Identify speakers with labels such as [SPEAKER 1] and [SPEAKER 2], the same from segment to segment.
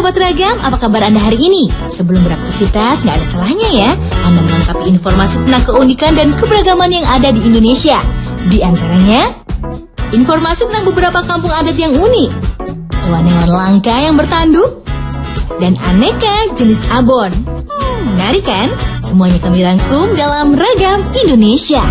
[SPEAKER 1] sahabat Ragam, apa kabar Anda hari ini? Sebelum beraktivitas, nggak ada salahnya ya Anda melengkapi informasi tentang keunikan dan keberagaman yang ada di Indonesia. Di antaranya, informasi tentang beberapa kampung adat yang unik, hewan-hewan langka yang bertanduk, dan aneka jenis abon. Menarik kan? Semuanya kami rangkum dalam Ragam Indonesia.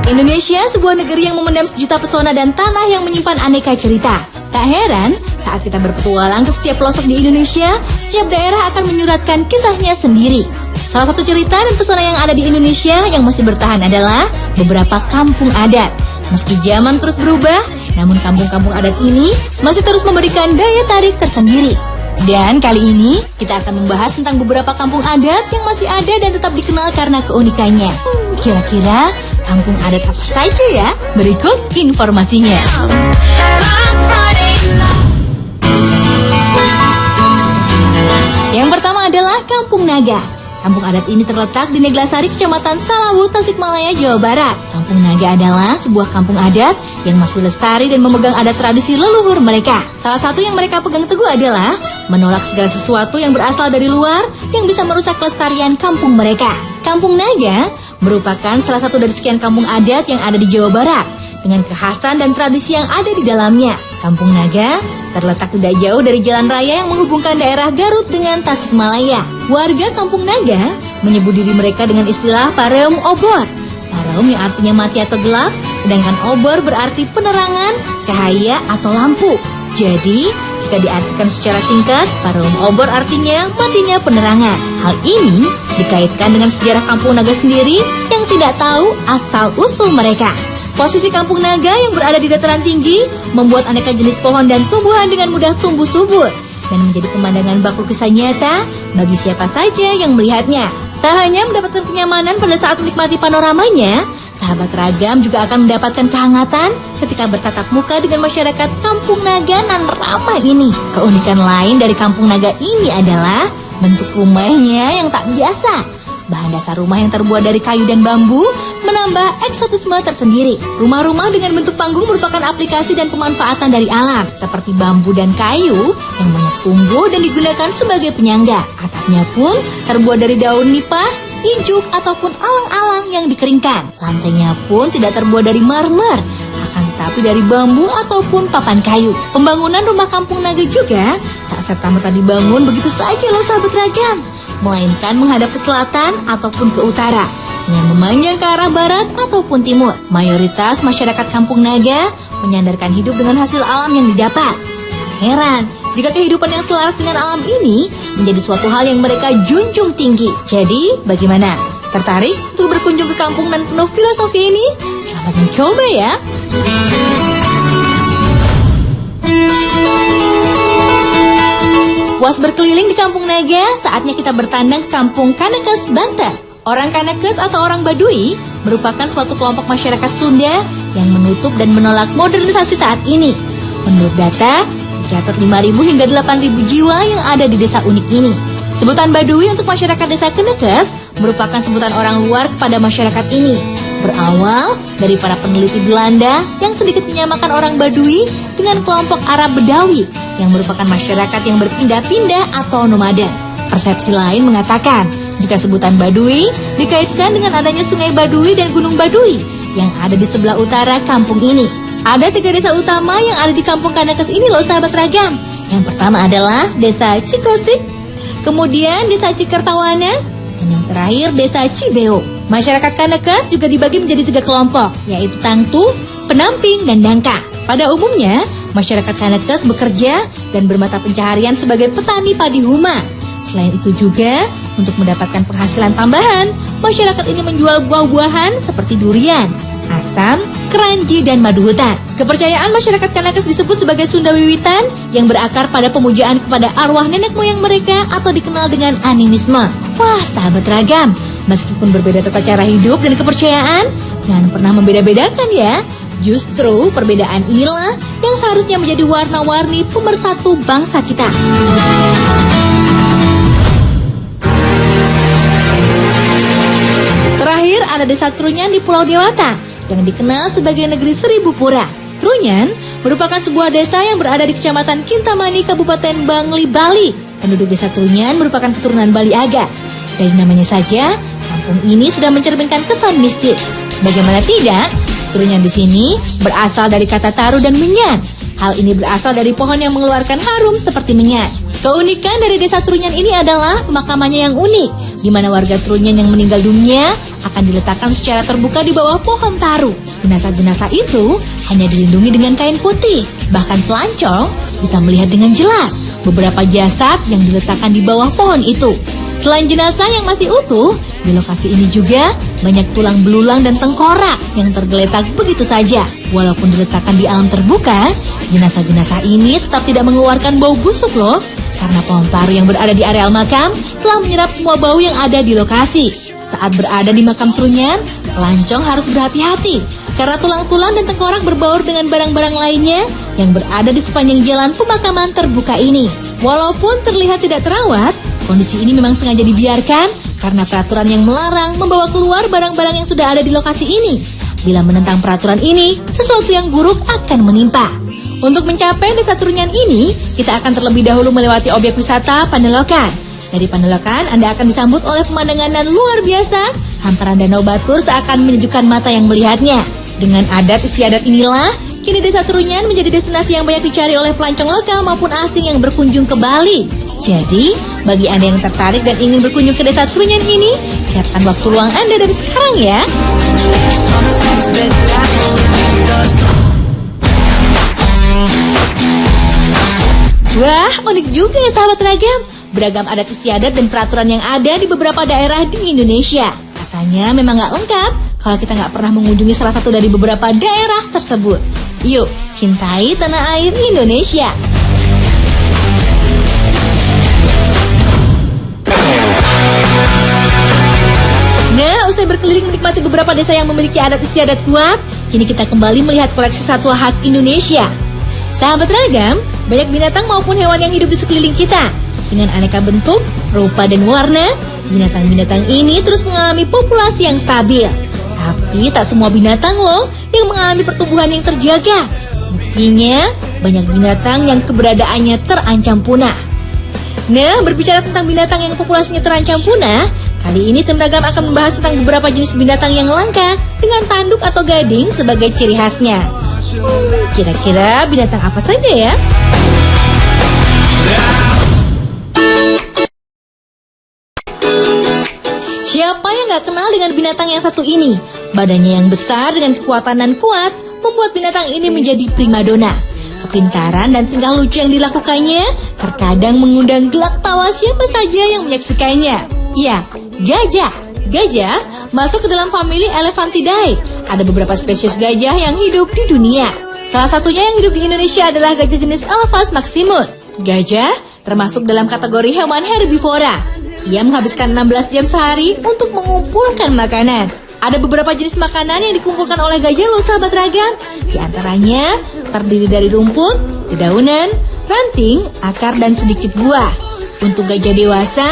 [SPEAKER 1] Indonesia, sebuah negeri yang memendam sejuta pesona dan tanah yang menyimpan aneka cerita. Tak heran, saat kita berpetualang ke setiap pelosok di Indonesia, setiap daerah akan menyuratkan kisahnya sendiri. Salah satu cerita dan pesona yang ada di Indonesia yang masih bertahan adalah beberapa kampung adat. Meski zaman terus berubah, namun kampung-kampung adat ini masih terus memberikan daya tarik tersendiri. Dan kali ini, kita akan membahas tentang beberapa kampung adat yang masih ada dan tetap dikenal karena keunikannya. Kira-kira kampung adat apa saja ya? Berikut informasinya. Yang pertama adalah Kampung Naga. Kampung adat ini terletak di Neglasari, Kecamatan Salawu, Tasikmalaya, Jawa Barat. Kampung Naga adalah sebuah kampung adat yang masih lestari dan memegang adat tradisi leluhur mereka. Salah satu yang mereka pegang teguh adalah menolak segala sesuatu yang berasal dari luar yang bisa merusak kelestarian kampung mereka. Kampung Naga merupakan salah satu dari sekian kampung adat yang ada di Jawa Barat dengan kekhasan dan tradisi yang ada di dalamnya. Kampung Naga terletak tidak jauh dari jalan raya yang menghubungkan daerah Garut dengan Tasikmalaya. Warga Kampung Naga menyebut diri mereka dengan istilah Pareum Obor. Pareum yang artinya mati atau gelap, sedangkan obor berarti penerangan, cahaya atau lampu. Jadi, jika diartikan secara singkat, Pareum Obor artinya matinya penerangan. Hal ini dikaitkan dengan sejarah Kampung Naga sendiri yang tidak tahu asal-usul mereka. Posisi Kampung Naga yang berada di dataran tinggi membuat aneka jenis pohon dan tumbuhan dengan mudah tumbuh subur dan menjadi pemandangan bak kisah nyata bagi siapa saja yang melihatnya. Tak hanya mendapatkan kenyamanan pada saat menikmati panoramanya, sahabat Ragam juga akan mendapatkan kehangatan ketika bertatap muka dengan masyarakat Kampung Naga nan ramah ini. Keunikan lain dari Kampung Naga ini adalah bentuk rumahnya yang tak biasa. Bahan dasar rumah yang terbuat dari kayu dan bambu menambah eksotisme tersendiri. Rumah-rumah dengan bentuk panggung merupakan aplikasi dan pemanfaatan dari alam, seperti bambu dan kayu yang banyak tumbuh dan digunakan sebagai penyangga. Atapnya pun terbuat dari daun nipah, ijuk, ataupun alang-alang yang dikeringkan. Lantainya pun tidak terbuat dari marmer, akan tetapi dari bambu ataupun papan kayu. Pembangunan rumah Kampung Naga juga tak serta-merta dibangun begitu saja loh sahabat Ragam, melainkan menghadap ke selatan ataupun ke utara dengan memanjang ke arah barat ataupun timur. Mayoritas masyarakat Kampung Naga menyandarkan hidup dengan hasil alam yang didapat. Tak heran jika kehidupan yang selaras dengan alam ini menjadi suatu hal yang mereka junjung tinggi. Jadi, bagaimana? Tertarik untuk berkunjung ke kampung nan penuh filosofi ini? Selamat mencoba ya! Puas berkeliling di Kampung Naga, saatnya kita bertandang ke Kampung Kanekes, Banten. Orang Kanekes atau orang Baduy merupakan suatu kelompok masyarakat Sunda yang menutup dan menolak modernisasi saat ini. Menurut data, tercatat 5.000 hingga 8.000 jiwa yang ada di desa unik ini. Sebutan Baduy untuk masyarakat desa Kanekes merupakan sebutan orang luar kepada masyarakat ini. Berawal dari para peneliti Belanda yang sedikit menyamakan orang Baduy dengan kelompok Arab Bedawi yang merupakan masyarakat yang berpindah-pindah atau nomaden. Persepsi lain mengatakan jika sebutan Baduy dikaitkan dengan adanya Sungai Baduy dan Gunung Baduy yang ada di sebelah utara kampung ini. Ada 3 desa utama yang ada di Kampung Kanekes ini loh sahabat Ragam. Yang pertama adalah Desa Cikosik, kemudian Desa Cikertawana, dan yang terakhir Desa Cibeo. Masyarakat Kanekes juga dibagi menjadi 3 kelompok, yaitu Tangtu, Penamping, dan Dangka. Pada umumnya, masyarakat Kanekes bekerja dan bermata pencaharian sebagai petani padi huma. Selain itu juga, untuk mendapatkan penghasilan tambahan, masyarakat ini menjual buah-buahan seperti durian, asam, keranji, dan madu hutan. Kepercayaan masyarakat Kanekes disebut sebagai Sunda Wiwitan yang berakar pada pemujaan kepada arwah nenek moyang mereka atau dikenal dengan animisme. Wah, sahabat Ragam, meskipun berbeda tata cara hidup dan kepercayaan, jangan pernah membeda-bedakan ya. Justru perbedaan inilah yang seharusnya menjadi warna-warni pemersatu bangsa kita. Terakhir ada Desa Trunyan di Pulau Dewata yang dikenal sebagai negeri seribu pura. Trunyan merupakan sebuah desa yang berada di Kecamatan Kintamani, Kabupaten Bangli, Bali. Penduduk Desa Trunyan merupakan keturunan Bali Aga. Dari namanya saja, kampung ini sudah mencerminkan kesan mistis. Bagaimana tidak, Trunyan di sini berasal dari kata taru dan menyan. Hal ini berasal dari pohon yang mengeluarkan harum seperti menyan. Keunikan dari Desa Trunyan ini adalah pemakamannya yang unik, di mana warga Trunyan yang meninggal dunia akan diletakkan secara terbuka di bawah pohon taru. Jenazah-jenazah itu hanya dilindungi dengan kain putih. Bahkan pelancong bisa melihat dengan jelas beberapa jasad yang diletakkan di bawah pohon itu. Selain jenazah yang masih utuh, di lokasi ini juga banyak tulang belulang dan tengkorak yang tergeletak begitu saja. Walaupun diletakkan di alam terbuka, jenazah-jenazah ini tetap tidak mengeluarkan bau busuk loh. Karena pohon taru yang berada di areal makam telah menyerap semua bau yang ada di lokasi. Saat berada di makam Trunyan, pelancong harus berhati-hati karena tulang-tulang dan tengkorak berbaur dengan barang-barang lainnya yang berada di sepanjang jalan pemakaman terbuka ini. Walaupun terlihat tidak terawat, kondisi ini memang sengaja dibiarkan karena peraturan yang melarang membawa keluar barang-barang yang sudah ada di lokasi ini. Bila menentang peraturan ini, sesuatu yang buruk akan menimpa. Untuk mencapai Desa Trunyan ini, kita akan terlebih dahulu melewati objek wisata Pandelokan. Dari Pandelokan, Anda akan disambut oleh pemandangan yang luar biasa. Hamparan Danau Batur seakan menyejukkan mata yang melihatnya. Dengan adat istiadat inilah, kini Desa Trunyan menjadi destinasi yang banyak dicari oleh pelancong lokal maupun asing yang berkunjung ke Bali. Jadi, bagi Anda yang tertarik dan ingin berkunjung ke Desa Trunyan ini, siapkan waktu luang Anda dari sekarang ya. Wah, unik juga ya sahabat ragam. Beragam adat istiadat dan peraturan yang ada di beberapa daerah di Indonesia. Rasanya memang gak lengkap kalau kita gak pernah mengunjungi salah satu dari beberapa daerah tersebut. Yuk, cintai tanah air Indonesia. Nah, usai berkeliling menikmati beberapa desa yang memiliki adat istiadat kuat, kini kita kembali melihat koleksi satwa khas Indonesia. Sahabat ragam, banyak binatang maupun hewan yang hidup di sekeliling kita. Dengan aneka bentuk, rupa, dan warna, binatang-binatang ini terus mengalami populasi yang stabil. Tapi tak semua binatang loh yang mengalami pertumbuhan yang terjaga. Buktinya, banyak binatang yang keberadaannya terancam punah. Nah, berbicara tentang binatang yang populasinya terancam punah, kali ini tim ragam akan membahas tentang beberapa jenis binatang yang langka dengan tanduk atau gading sebagai ciri khasnya. Kira-kira binatang apa saja ya? Siapa yang gak kenal dengan binatang yang satu ini? Badannya yang besar dengan kekuatan dan kuat membuat binatang ini menjadi primadona. Kepintaran dan tingkah lucu yang dilakukannya terkadang mengundang gelak tawa siapa saja yang menyaksikannya. Ya, gajah. Gajah masuk ke dalam famili Elephantidae. Ada beberapa spesies gajah yang hidup di dunia. Salah satunya yang hidup di Indonesia adalah gajah jenis Elephas maximus. Gajah termasuk dalam kategori hewan herbivora. Ia menghabiskan 16 jam sehari untuk mengumpulkan makanan. Ada beberapa jenis makanan yang dikumpulkan oleh gajah loh sahabat ragam. Di antaranya terdiri dari rumput, dedaunan, ranting, akar, dan sedikit buah. Untuk gajah dewasa,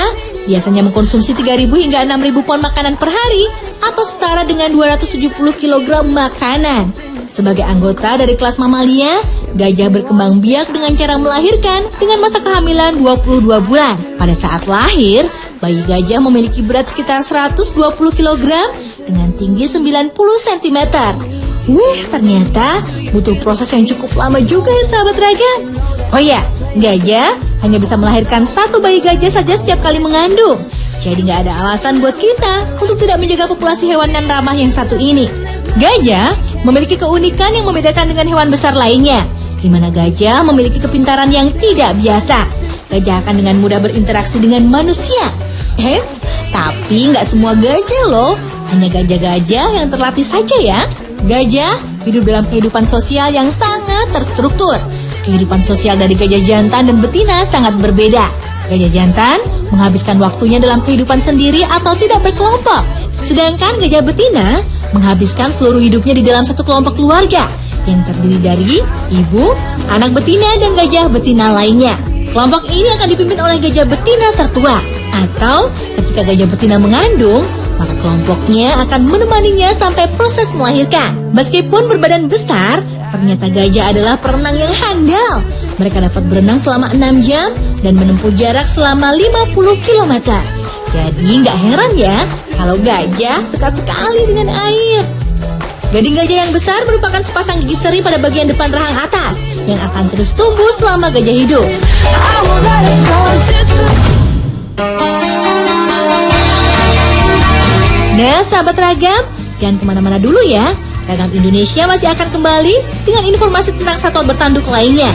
[SPEAKER 1] biasanya mengkonsumsi 3.000 hingga 6.000 pon makanan per hari atau setara dengan 270 kg makanan. Sebagai anggota dari kelas mamalia, gajah berkembang biak dengan cara melahirkan dengan masa kehamilan 22 bulan. Pada saat lahir, bayi gajah memiliki berat sekitar 120 kg dengan tinggi 90 cm. Wih, ternyata butuh proses yang cukup lama juga ya sahabat ragam. Oh ya, gajah hanya bisa melahirkan satu bayi gajah saja setiap kali mengandung. Jadi nggak ada alasan buat kita untuk tidak menjaga populasi hewan yang ramah yang satu ini. Gajah memiliki keunikan yang membedakan dengan hewan besar lainnya, di mana gajah memiliki kepintaran yang tidak biasa. Gajah akan dengan mudah berinteraksi dengan manusia. Tapi nggak semua gajah loh, hanya gajah-gajah yang terlatih saja ya. Gajah hidup dalam kehidupan sosial yang sangat terstruktur. Kehidupan sosial dari gajah jantan dan betina sangat berbeda. Gajah jantan menghabiskan waktunya dalam kehidupan sendiri atau tidak berkelompok. Sedangkan gajah betina menghabiskan seluruh hidupnya di dalam satu kelompok keluarga yang terdiri dari ibu, anak betina, dan gajah betina lainnya. Kelompok ini akan dipimpin oleh gajah betina tertua, atau ketika gajah betina mengandung, maka kelompoknya akan menemaninya sampai proses melahirkan. Meskipun berbadan besar, ternyata gajah adalah perenang yang handal. Mereka dapat berenang selama 6 jam dan menempuh jarak selama 50 km. Jadi nggak heran ya kalau gajah suka sekali dengan air. Gading gajah yang besar merupakan sepasang gigi seri pada bagian depan rahang atas yang akan terus tumbuh selama gajah hidup. Nah, sahabat Ragam, jangan kemana-mana dulu ya. Ragam Indonesia masih akan kembali dengan informasi tentang satwa bertanduk lainnya.